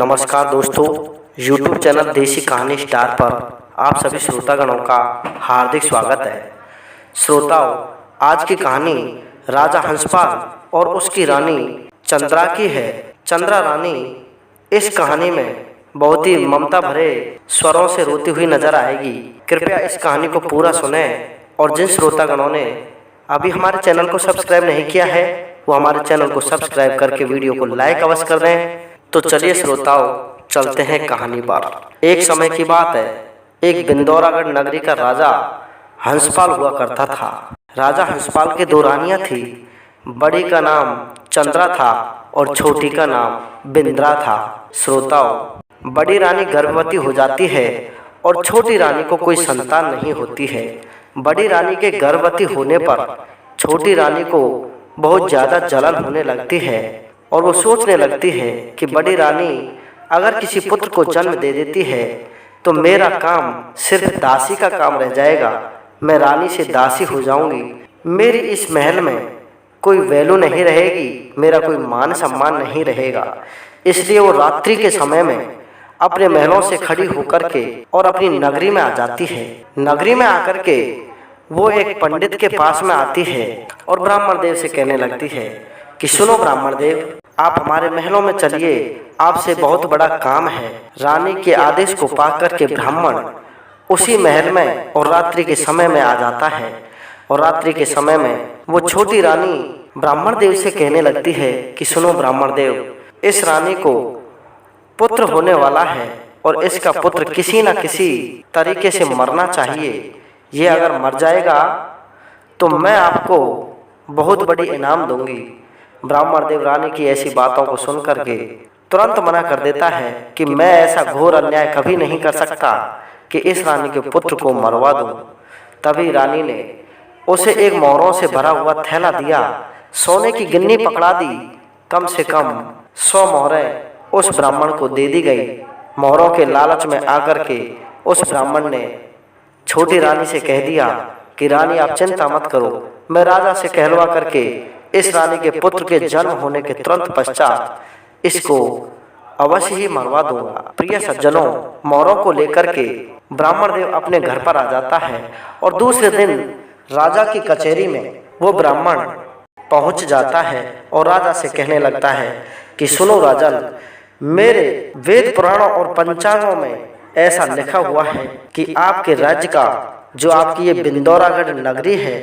नमस्कार दोस्तों, YouTube channel देसी कहानी स्टार पर आप सभी श्रोतागणों का हार्दिक स्वागत है। श्रोताओं, आज की कहानी राजा हंसपाल और उसकी रानी चंद्रा की है। चंद्रा रानी इस कहानी में बहुत ही ममता भरे स्वरों से रोती हुई नजर आएगी। कृपया इस कहानी को पूरा सुनें और जिन श्रोतागणों ने अभी हमारे चैनल को सब्सक्राइब नहीं किया है वो हमारे चैनल को सब्सक्राइब करके वीडियो को लाइक अवश्य कर दें। तो चलिए श्रोताओं, चलते हैं कहानी पर। एक समय की बात है, एक बिंदौरागढ़ नगरी का राजा हंसपाल हुआ करता था। राजा हंसपाल के दो रानियां थी। बड़ी का नाम चंद्रा था और छोटी का नाम बिंद्रा था। श्रोताओं, बड़ी रानी गर्भवती हो जाती है और छोटी रानी को कोई संतान नहीं होती है। बड़ी रानी के गर्भवती होने पर छोटी रानी को बहुत ज़्यादा जलन होने लगती है और वो सोचने लगती है कि बड़ी रानी अगर किसी पुत्र को जन्म दे देती है तो मेरा काम सिर्फ दासी का काम रह जाएगा। मैं रानी से दासी हो जाऊंगी। मेरी इस महल में कोई वैल्यू नहीं रहेगी, मेरा कोई मान सम्मान नहीं रहेगा। इसलिए वो रात्रि के समय में अपने महलों से खड़ी होकर के और अपनी नगरी में आ जाती है। नगरी में आकर के वो एक पंडित के पास में आती है और ब्राह्मण देव से कहने लगती है कि सुनो ब्राह्मण देव, आप हमारे महलों में चलिए, आपसे बहुत बड़ा काम है। रानी के आदेश को पाकर के ब्राह्मण उसी महल में और रात्रि के समय में आ जाता है और रात्रि के समय में वो छोटी रानी ब्राह्मण देव से कहने लगती है कि सुनो ब्राह्मण देव, इस रानी को पुत्र होने वाला है और इसका पुत्र किसी न किसी तरीके से मरना चाहिए। ये अगर मर जाएगा तो मैं आपको बहुत बड़ी इनाम दूंगी। ब्राह्मण देव रानी की ऐसी बातों को सुनकर के तुरंत मना कर देता है कि मैं ऐसा घोर अन्याय कभी नहीं कर सकता कि इस रानी के पुत्र को मरवा दूं। तभी रानी ने उसे एक मोहरों से भरा हुआ थैला दिया, सोने की गिन्नी पकड़ा दी। कम से कम 100 मोहरें उस ब्राह्मण को दे दी गई। मोहरों के लालच में आकर के उस ब्राह्मण ने छोटी रानी से कह दिया कि रानी आप चिंता मत करो, मैं राजा से कहलवा करके इस रानी के पुत्र के जन्म होने के तुरंत पश्चात इसको अवश्य ही मरवा दूंगा। प्रिय सज्जनों, मोहरों को लेकर के ब्राह्मण देव अपने घर पर आ जाता है और दूसरे दिन राजा की कचहरी में वो ब्राह्मण पहुंच जाता है और राजा से कहने लगता है कि सुनो राजन, मेरे वेद पुराणों और पंचांगों में ऐसा लिखा हुआ है कि आपके राज्य का जो आपकी ये बिंदौरागढ़ नगरी है,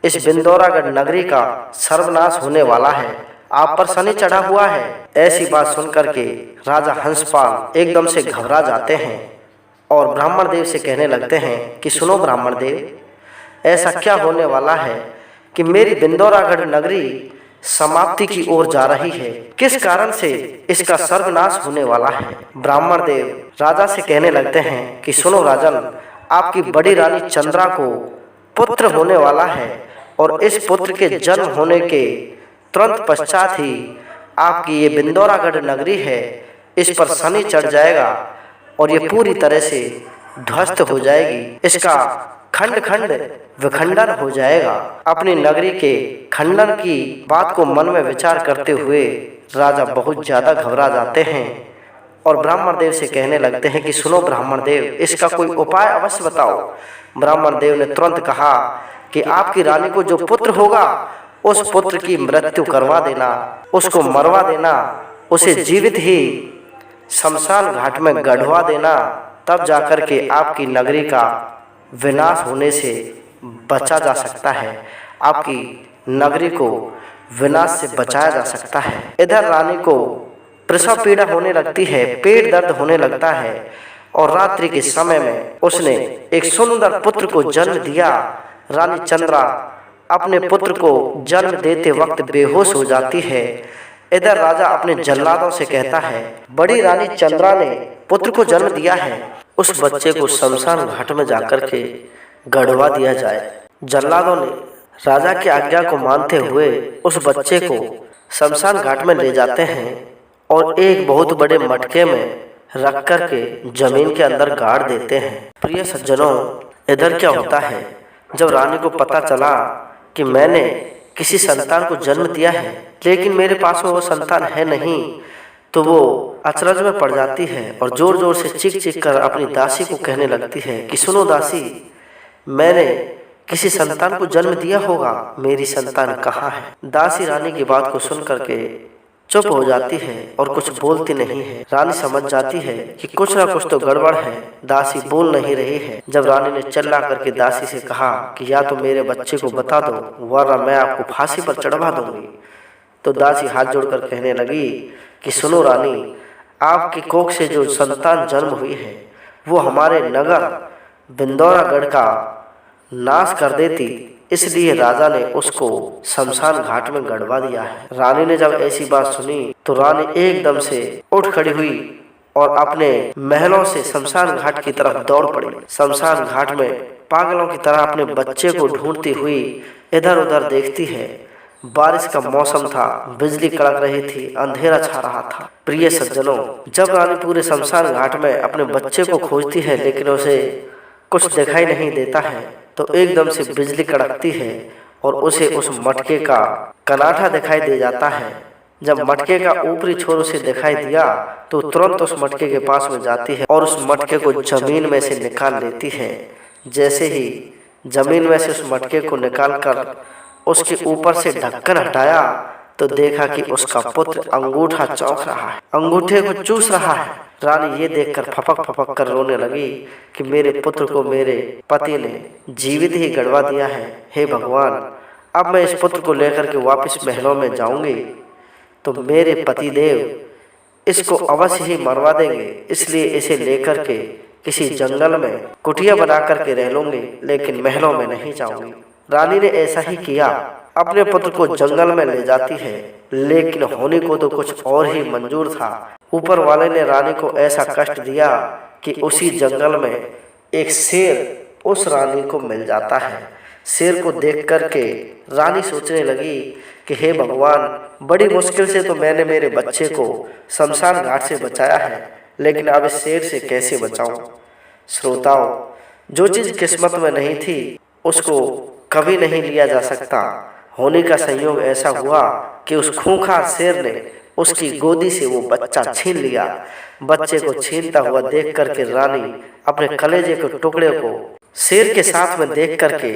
इस बिंदौरागढ़ नगरी का सर्वनाश होने वाला है। आप पर शनि चढ़ा हुआ है। ऐसी बात सुनकर के राजा हंसपाल एकदम से घबरा जाते हैं और ब्राह्मण देव से कहने लगते हैं कि सुनो ब्राह्मण देव, ऐसा क्या होने वाला है कि मेरी बिंदौरागढ़ नगरी समाप्ति की ओर जा रही है? किस कारण से इसका सर्वनाश होने वाला है? ब्राह्मण देव राजा से कहने लगते हैं कि सुनो राजन, आपकी बड़ी रानी चंद्रा को पुत्र होने वाला है और इस पुत्र के जन्म होने के तुरंत पश्चात ही आपकी ये बिंदौरागढ़ नगरी है, इस पर शनि चढ़ जाएगा और ये पूरी तरह से ध्वस्त हो जाएगी। इसका खंड खंड विखंडन हो जाएगा। अपनी नगरी के खंडन की बात को मन में विचार करते हुए राजा बहुत ज्यादा घबरा जाते हैं और ब्राह्मण देव से कहने लगते हैं कि सुनो ब्राह्मण देव, इसका कोई उपाय अवश्य बताओ। ब्राह्मण देव ने तुरंत कहा कि आपकी रानी को जो पुत्र होगा उस पुत्र की मृत्यु करवा देना, उसको मरवा देना, उसे जीवित ही शमशान घाट में गढ़वा देना, तब जाकर के आपकी नगरी का विनाश होने से बचा जा सकता है, आपकी नगरी को विनाश से बचाया जा सकता है। इधर रानी को प्रसव पीड़ा होने लगती है, पेट दर्द होने लगता है और रात्रि के समय में उसने एक सुंदर पुत्र को जन्म दिया। रानी चंद्रा अपने पुत्र को जन्म देते वक्त बेहोश हो जाती है। इधर राजा अपने जल्लादों से कहता है, बड़ी रानी चंद्रा ने पुत्र को जन्म दिया है, उस बच्चे को शमशान घाट में जाकर के गड़वा दिया जाए। जल्लादों ने राजा की आज्ञा को मानते हुए उस बच्चे को शमशान घाट में ले जाते हैं और एक बहुत बड़े मटके में रख कर के जमीन के अंदर गाड़ देते हैं। प्रिय सज्जनों, इधर क्या होता है, जब रानी को पता चला कि मैंने किसी संतान को जन्म दिया है लेकिन मेरे पास में वो संतान है नहीं, तो वो अचरज में पड़ जाती है और जोर जोर से चीख चीख कर अपनी दासी को कहने लगती है कि सुनो दासी, मैंने किसी संतान को जन्म दिया होगा, मेरी संतान कहाँ है। दासी रानी की बात को सुन करके चुप हो जाती है और कुछ बोलती नहीं है। रानी समझ जाती है कि कुछ ना कुछ तो गड़बड़ है, दासी बोल नहीं रही है। जब रानी ने चिल्ला करके दासी से कहा कि या तो मेरे बच्चे को बता दो वरना मैं आपको फांसी पर चढ़वा दूंगी, तो दासी हाथ जोड़कर कहने लगी कि सुनो रानी, आपकी कोख से जो संतान जन्म हुई है वो हमारे नगर बिंदौरागढ़ का नाश कर देती, इसलिए राजा ने उसको शमशान घाट में गड़वा दिया है। रानी ने जब ऐसी बात सुनी तो रानी एकदम से उठ खड़ी हुई और अपने महलों से शमशान घाट की तरफ दौड़ पड़ी। शमशान घाट में पागलों की तरह अपने बच्चे को ढूंढती हुई इधर उधर देखती है। बारिश का मौसम था, बिजली कड़क रही थी, अंधेरा छा रहा था। प्रिय सज्जनों, जब रानी पूरे शमशान घाट में अपने बच्चे को खोजती है लेकिन उसे कुछ दिखाई नहीं देता है, तो एकदम से बिजली कड़कती है और उसे उस मटके का कनाठा दिखाई दे जाता है। जब मटके का ऊपरी छोर उसे दिखाई दिया तो तुरंत उस मटके के पास में जाती है और उस मटके को जमीन में से निकाल लेती है। जैसे ही जमीन में से उस मटके को निकालकर उसके ऊपर से ढक्कन हटाया तो देखा कि उसका पुत्र अंगूठा चौंक रहा है, अंगूठे को चूस रहा है। रानी ये देखकर फपक फपक कर रोने लगी कि मेरे पुत्र को मेरे पति ने जीवित ही गड़वा दिया है। हे भगवान, अब मैं इस पुत्र को लेकर के वापस महलों में जाऊंगी तो मेरे पति देव इसको अवश्य ही मरवा देंगे, इसलिए इसे लेकर के किसी जंगल में कुटिया बना करके रह लूंगी, लेकिन महलों में नहीं जाऊंगी। रानी ने ऐसा ही किया, अपने पुत्र को जंगल में ले जाती है, लेकिन होने को तो कुछ और ही मंजूर था। ऊपर वाले ने रानी को ऐसा कष्ट दिया कि उसी जंगल में एक शेर उस रानी को मिल जाता है। शेर को देख करके रानी सोचने लगी कि हे भगवान, बड़ी मुश्किल से तो मैंने मेरे बच्चे को शमशान घाट से बचाया है, लेकिन अब इस शेर से कैसे बचाऊं। श्रोताओं, जो चीज किस्मत में नहीं थी उसको कभी नहीं लिया जा सकता। होने का संयोग ऐसा हुआ कि उस खूंखार शेर ने उसकी गोदी से वो बच्चा छीन लिया। बच्चे को छीनता हुआ देख करके रानी अपने कलेजे के टुकड़े को शेर के साथ में देख करके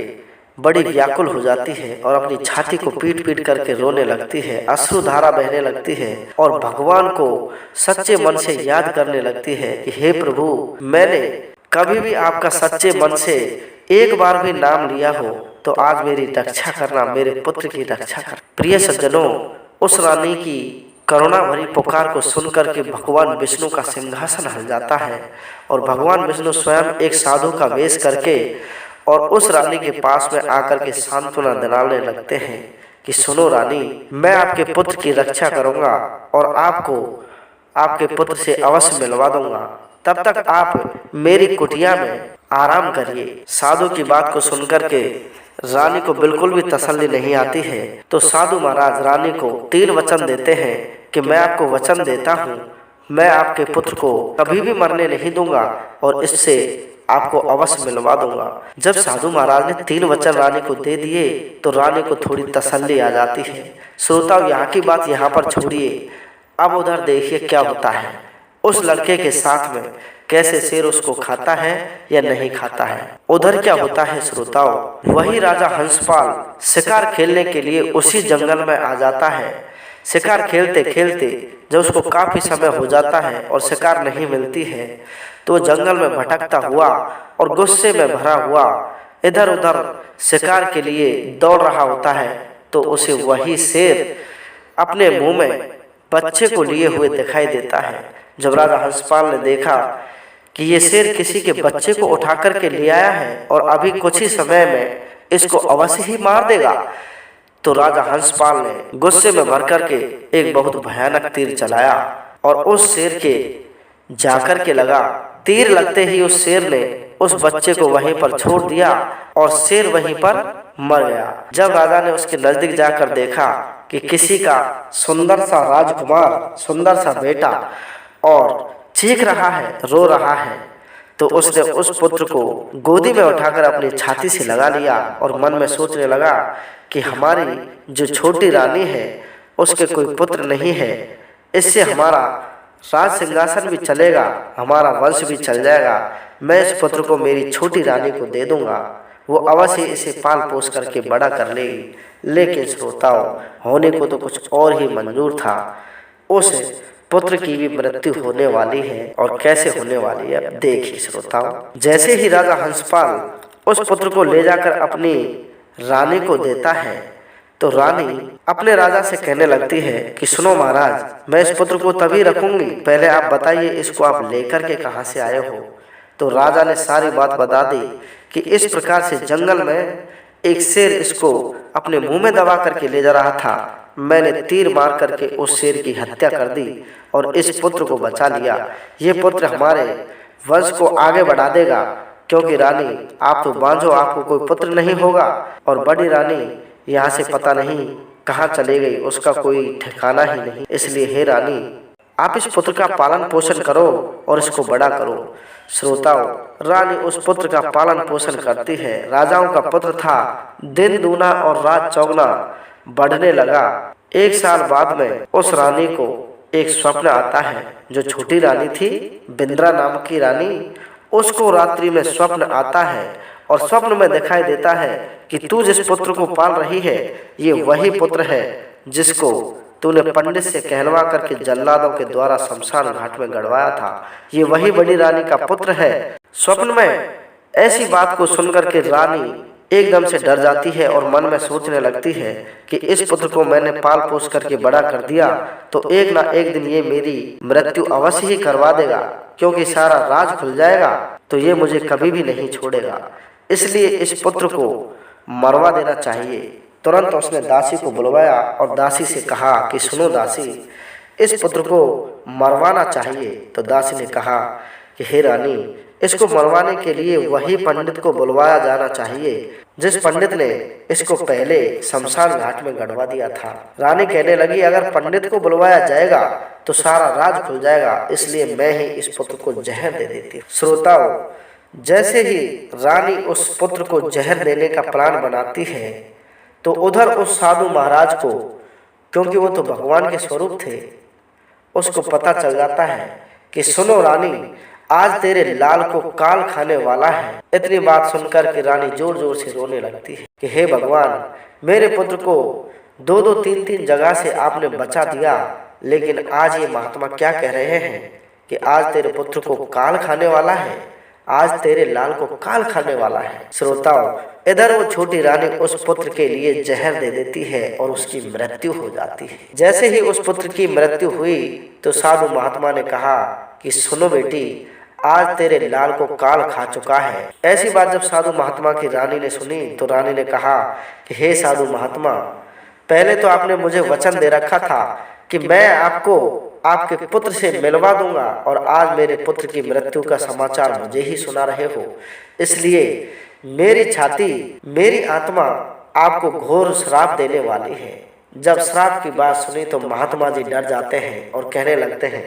बड़ी व्याकुल हो जाती है और अपनी छाती को पीट पीट करके रोने लगती है, अश्रुधारा बहने लगती है और भगवान को सच्चे मन से याद करने लगती है कि हे प्रभु, मैंने कभी भी आपका सच्चे मन से एक बार भी नाम लिया हो तो आज मेरी रक्षा करना, मेरे पुत्र की रक्षा करना। प्रिय सज्जनों, उस रानी की करुणा भरी पुकार को सुनकर के भगवान विष्णु का सिंहासन हिल जाता है और भगवान विष्णु स्वयं एक साधु का वेश करके और उस रानी के पास में आकर के सांत्वना दिलाने लगते हैं कि सुनो रानी, मैं आपके पुत्र की रक्षा करूंगा और आपको आपके पुत्र से अवश्य मिलवा दूंगा। तब तक आप मेरी कुटिया में आराम करिए। साधु की बात को सुनकर के रानी को बिल्कुल भी तसल्ली नहीं आती है, तो साधु महाराज रानी को 3 वचन देते हैं कि मैं आपको वचन देता हूँ, मैं आपके पुत्र को कभी भी मरने नहीं दूंगा और इससे आपको अवश्य मिलवा दूंगा। जब साधु महाराज ने 3 वचन रानी को दे दिए तो रानी को थोड़ी तसल्ली आ जाती है। श्रोताओं, यहाँ की बात यहाँ पर छोड़िए, अब उधर देखिए क्या होता है। उस लड़के के साथ में कैसे शेर उसको खाता है या नहीं खाता है। उधर क्या होता है श्रोताओं, वही राजा हंसपाल शिकार खेलने के लिए उसी जंगल में आ जाता है। शिकार खेलते खेलते जब उसको काफी समय हो जाता है और शिकार नहीं मिलती है तो जंगल में भटकता हुआ और गुस्से में भरा हुआ इधर उधर शिकार के लिए दौड़ रहा होता है, तो उसे वही शेर अपने मुंह में बच्चे को लिए हुए दिखाई देता है। जब राजा हंसपाल ने देखा कि ये शेर किसी के बच्चे को उठा करके ले आया है और अभी कुछ ही समय में इसको अवश्य ही मार देगा, तो राजा हंसपाल ने गुस्से में भर करके एक बहुत भयानक तीर चलाया और उस शेर के जाकर के लगा। तीर लगते ही उस शेर ने उस बच्चे को वहीं पर छोड़ दिया और शेर वहीं पर मर गया। जब राजा ने उसके नजदीक जाकर देखा कि किसी का सुंदर सा राजकुमार, सुंदर सा बेटा और चीख रहा है, रो रहा है, तो उसने उस पुत्र को गोदी में उठाकर अपनी छाती से लगा लिया और मन में सोचने लगा कि हमारी जो छोटी रानी है उसके कोई पुत्र नहीं है, इससे हमारा राज सिंहासन भी चलेगा, हमारा वंश भी चल जाएगा। मैं इस पुत्र को मेरी छोटी रानी को दे दूंगा, वो अवश्य इसे पाल पोस करके बड़ा कर लेगी। लेकिन श्रोताओं, होने को तो कुछ और ही मंजूर था। उस पुत्र की भी मृत्यु होने वाली है, और कैसे होने वाली है अब देखिए श्रोताओं। जैसे ही राजा हंसपाल उस पुत्र को ले जाकर अपनी रानी को देता है, तो रानी अपने राजा से कहने लगती है कि सुनो महाराज, मैं इस पुत्र को तभी रखूंगी, पहले आप बताइए इसको आप लेकर के कहाँ से आए हो। तो राजा ने सारी बात बता दी कि इस प्रकार से जंगल में एक शेर इसको अपने मुंह में दबा करके ले जा रहा था। मैंने तीर मार करके उस शेर की हत्या कर दी और इस पुत्र को बचा लिया। ये पुत्र हमारे वंश को आगे बढ़ा देगा, क्योंकि रानी आप तो बांझो, आपको कोई पुत्र नहीं होगा, और बड़ी रानी यहाँ से पता नहीं कहाँ चले गई, उसका कोई ठिकाना ही नहीं। इसलिए हे रानी, आप इस पुत्र का पालन पोषण करो और इसको बड़ा करो। श्रोताओं, रानी उस पुत्र का पालन पोषण करती है। राजाओं का पुत्र था, दिन दूना और रात चौगुना बढ़ने लगा। 1 साल बाद में उस रानी को एक स्वप्न आता है। जो छोटी रानी थी, बिंद्रा नाम की रानी, उसको रात्रि में स्वप्न आता है और स्वप्न में दिखाई देता है कि तू जिस पुत्र को पाल रही है, ये वही पुत्र है जिसको तूने पंडित से कहलवा करके जल्लादों के द्वारा शमशान घाट में गड़वाया था। ये वही बड़ी रानी का पुत्र है। स्वप्न में ऐसी बात को सुनकर के रानी एकदम से डर जाती है और मन में सोचने लगती है कि इस पुत्र को मैंने पाल पोस करके बड़ा कर दिया, तो एक ना एक दिन ये मेरी मृत्यु अवश्य ही करवा देगा, क्योंकि सारा राज खुल जाएगा, तो ये मुझे कभी भी नहीं छोड़ेगा। इसलिए इस पुत्र को मरवा देना चाहिए। तुरंत उसने दासी को बुलवाया और दासी से कहा कि सुनो दासी, इस पुत्र को मरवाना चाहिए। तो दासी ने कहा कि हे रानी, इसको मरवाने के लिए वही पंडित को बुलवाया जाना चाहिए जिस पंडित ने इसको पहले शमशान घाट में गड़वा दिया था। रानी कहने लगी, अगर पंडित को बुलवाया जाएगा तो सारा राज खुल जाएगा, इसलिए मैं ही इस पुत्र को जहर दे देती हूँ। श्रोताओं, जैसे ही रानी उस पुत्र को जहर देने का प्लान बनाती है, तो उधर उस साधु महाराज को, क्योंकि वो तो भगवान के स्वरूप थे, उसको पता चल जाता है कि सुनो रानी, आज तेरे लाल को काल खाने वाला है। इतनी बात सुनकर के रानी जोर जोर से रोने लगती है कि हे भगवान, मेरे पुत्र को 2-2, 3-3 जगह से आपने बचा दिया, लेकिन आज ये महात्मा क्या कह रहे हैं कि आज तेरे पुत्र को काल खाने वाला है, आज तेरे लाल को काल खाने वाला है। श्रोताओं, इधर वो छोटी रानी उस पुत्र के लिए जहर दे देती है और उसकी मृत्यु हो जाती है। जैसे ही उस पुत्र की मृत्यु हुई, तो साधु महात्मा ने कहा कि सुनो बेटी, आज तेरे लाल को काल खा चुका है। ऐसी बात जब साधु महात्मा की रानी ने सुनी, तो रानी ने कहा कि हे साधु महात्मा, पहले तो आपने मुझे वचन दे रखा था कि मैं आपको आपके पुत्र से मिलवा दूंगा, और आज मेरे पुत्र की मृत्यु का समाचार मुझे ही सुना रहे हो। इसलिए मेरी छाती, मेरी आत्मा आपको घोर श्राप देने वाली है। जब श्राप की बात सुनी तो महात्मा जी डर जाते हैं और कहने लगते हैं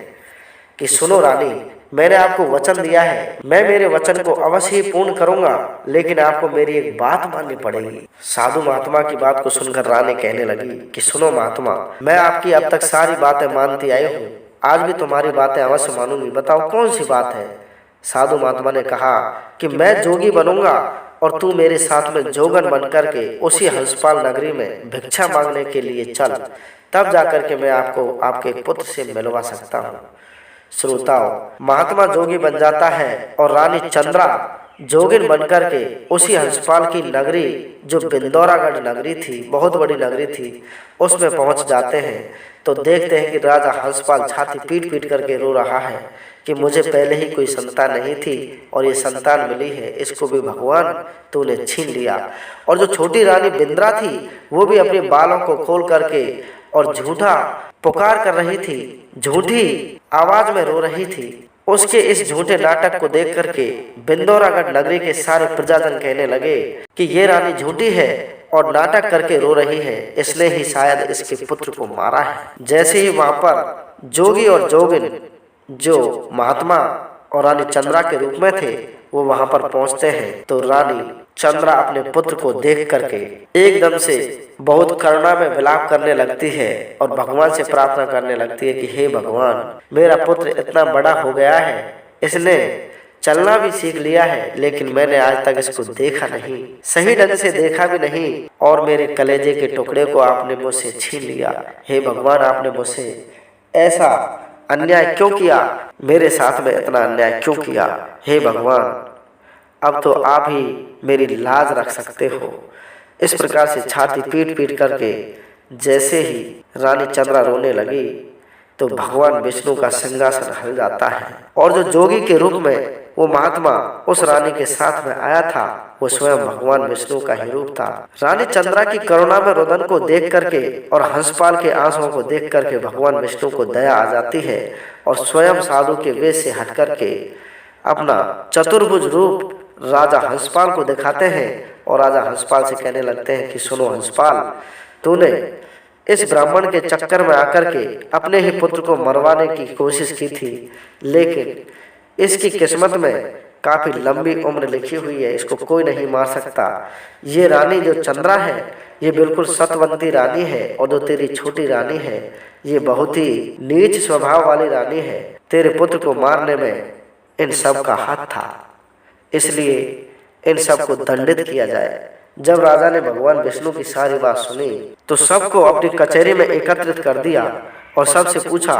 कि सुनो रानी, मैंने आपको वचन दिया है, मैं मेरे वचन को अवश्य ही पूर्ण करूंगा, लेकिन आपको मेरी एक बात माननी पड़ेगी। साधु महात्मा की बात को सुनकर रानी कहने लगी कि सुनो महात्मा, मैं आपकी अब तक सारी बातें मानती आई हूँ, आज भी तुम्हारी बातें अवश्य मानूंगी, बताओ कौन सी बात है। साधु महात्मा ने कहा कि मैं जोगी बनूंगा और तू मेरे साथ में जोगन बन करके उसी हंसपाल नगरी में भिक्षा मांगने के लिए चल, तब जाकर के मैं आपको आपके पुत्र से मिलवा सकता हूँ। श्रोताओं, महात्मा जोगी बन जाता है और रानी चंद्रा जोगिन बनकर के उसी हंसपाल की नगरी, जो बिंदौरागढ़ नगरी थी, बहुत बड़ी नगरी थी, उसमें पहुंच जाते हैं। तो देखते हैं कि राजा हंसपाल छाती पीट पीट करके रो रहा है कि मुझे पहले ही कोई संतान नहीं थी और ये संतान मिली है, इसको भी भगवान तूने छीन लिया। और जो छोटी रानी बिंद्रा थी, वो भी अपने बालों को खोल करके और झूठा पुकार कर रही थी, झूठी आवाज में रो रही थी। उसके इस झूठे नाटक को देख करके बिंदौरागढ़ नगरी के सारे प्रजाजन कहने लगे कि ये रानी झूठी है और नाटक करके रो रही है, इसने ही शायद इसके पुत्र को मारा है। जैसे ही वहां पर जोगी और जोगिन, जो महात्मा और रानी चंद्रा के रूप में थे, वो वहां पर पहुंचते हैं, तो रानी चंद्रा अपने पुत्र को देख करके एकदम से बहुत करुणा में विलाप करने लगती है और भगवान से प्रार्थना करने लगती है कि हे भगवान, मेरा पुत्र इतना बड़ा हो गया है, इसने चलना भी सीख लिया है, लेकिन मैंने आज तक इसको देखा नहीं, सही ढंग से देखा भी नहीं, और मेरे कलेजे के टुकड़े को आपने मुझसे छीन लिया। हे भगवान, आपने मुझसे ऐसा अन्याय क्यों किया, मेरे साथ में इतना अन्याय क्यों किया। हे भगवान, अब तो आप ही मेरी लाज रख सकते हो। इस प्रकार से छाती पीट पीट करके जैसे ही रानी चंद्रा रोने लगी तो भगवान विष्णु का सिंहासन हिल जाता है, और जो जोगी के रूप में वो महात्मा उस रानी के साथ में आया था, वो स्वयं भगवान विष्णु का ही रूप था। रानी चंद्रा की करुणा में रुदन को देख करके और हंसपाल के आंसुओं को देख करके भगवान विष्णु को दया आ जाती है, और स्वयं साधु के वेश से हट करके अपना चतुर्भुज रूप राजा हंसपाल को दिखाते हैं, और राजा हंसपाल से कहने लगते हैं कि सुनो हंसपाल, तूने इस ब्राह्मण के चक्कर में आकर के अपने ही पुत्र को मरवाने की कोशिश की थी, लेकिन इसकी किस्मत में काफी लंबी उम्र लिखी हुई है, इसको कोई नहीं मार सकता। ये रानी जो चंद्रा है, ये बिल्कुल सतवंती रानी है, और जो तेरी छोटी रानी है, ये बहुत ही नीच स्वभाव वाली रानी है। तेरे पुत्र को मारने में इन सब का हाथ था, इसलिए इन सब को दंडित किया जाए। जब राजा ने भगवान विष्णु की सारी बात सुनी तो सबको अपनी कचहरी में एकत्रित कर दिया और सबसे पूछा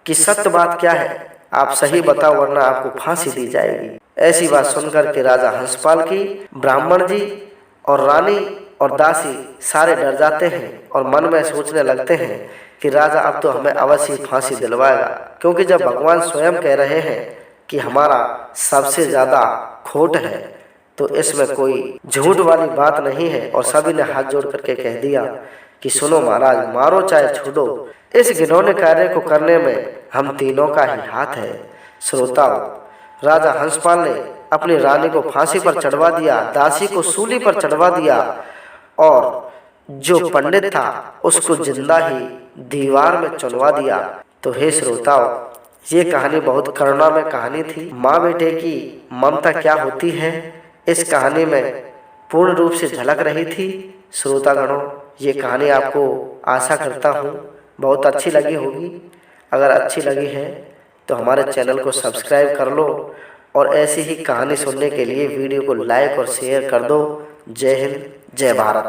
कि सत्य बात क्या है, आप सही बताओ वरना आपको फांसी दी जाएगी। ऐसी बात सुनकर के राजा हंसपाल की ब्राह्मण जी और रानी और दासी सारे डर जाते हैं और मन में सोचने लगते हैं कि राजा अब तो हमें अवश्य फांसी दिलवाएगा, क्योंकि जब भगवान स्वयं कह रहे हैं कि हमारा सबसे ज्यादा खोट है तो इसमें कोई झूठ वाली बात नहीं है। और सभी ने हाथ जोड़ करके कह दिया कि सुनो महाराज, मारो चाहे छोड़ो, इस घिनौने कार्य को करने में हम तीनों का ही हाथ है। श्रोताओं, राजा हंसपाल ने अपनी रानी को फांसी पर चढ़वा दिया, दासी को सूली पर चढ़वा दिया, और जो पंडित था उसको जिंदा ही दीवार में चुनवा दिया। तो हे श्रोताओं, ये कहानी बहुत करुणा में कहानी थी। माँ बेटे की ममता क्या होती है, इस कहानी में पूर्ण रूप से झलक रही थी। श्रोतागणों, ये कहानी आपको आशा करता हूँ बहुत अच्छी लगी होगी। अगर अच्छी लगी है तो हमारे चैनल को सब्सक्राइब कर लो, और ऐसी ही कहानी सुनने के लिए वीडियो को लाइक और शेयर कर दो। जय हिंद, जय भारत।